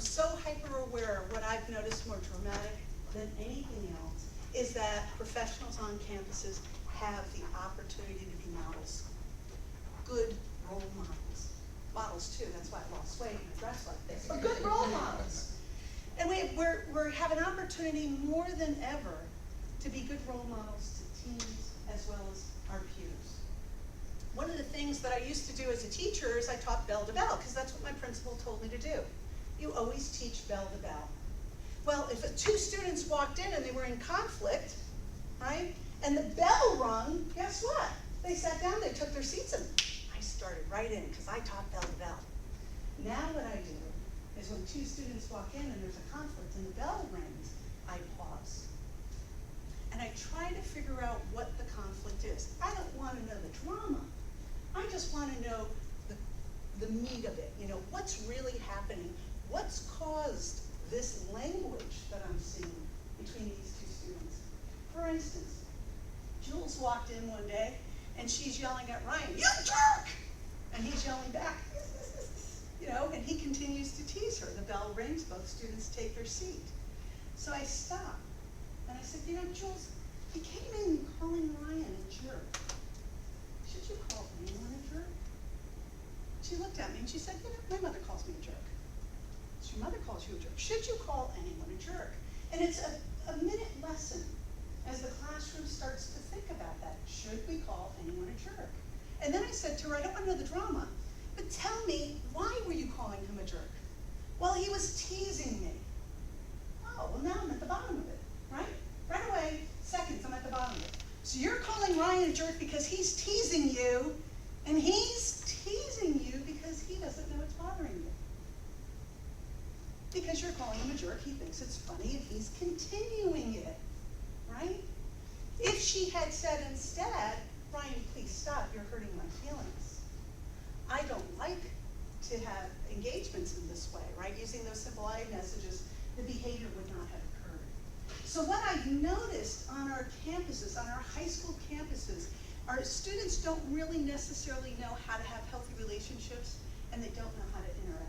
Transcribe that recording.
I'm so hyper aware of what I've noticed more dramatic than anything else is that professionals on campuses have the opportunity to be models. Good role models. Models too, that's why I lost weight and dress like this. But good role models. And we have an opportunity more than ever to be good role models to teens as well as our peers. One of the things that I used to do as a teacher is I taught bell to bell, because that's what my principal told me to do. You always teach bell to bell. Well, if two students walked in and they were in conflict, right, and the bell rung, guess what? They sat down, they took their seats, and I started right in, because I taught bell to bell. Now what I do is when two students walk in and there's a conflict and the bell rings, I pause. And I try to figure out what the conflict is. I don't want to know the drama. I just want to know the meat of it. You know, what's really happening? What's caused this language that I'm seeing between these two students? For instance, Jules walked in one day and she's yelling at Ryan, "You jerk!" And he's yelling back, you know, and he continues to tease her. The bell rings, both students take their seat. So I stopped and I said, "You know, Jules, you came in calling Ryan a jerk. Should you call anyone a jerk?" She looked at me and she said, "You know, my mother calls me a jerk." So your mother calls you a jerk. Should you call anyone a jerk? And it's a minute lesson as the classroom starts to think about that. Should we call anyone a jerk? And then I said to her, "I don't want to know the drama, but tell me, why were you calling him a jerk?" "Well, he was teasing me." "Oh, well now I'm at the bottom of it, right? Right away, seconds, I'm at the bottom of it. So you're calling Ryan a jerk because he's teasing you, and he's teasing you because he doesn't know it's bothering you. Because you're calling him a jerk, he thinks it's funny and he's continuing it, right?" If she had said instead, "Ryan, please stop, you're hurting my feelings. I don't like to have engagements in this way," right? Using those simple I messages, the behavior would not have occurred. So what I've noticed on our campuses, on our high school campuses, our students don't really necessarily know how to have healthy relationships, and they don't know how to interact.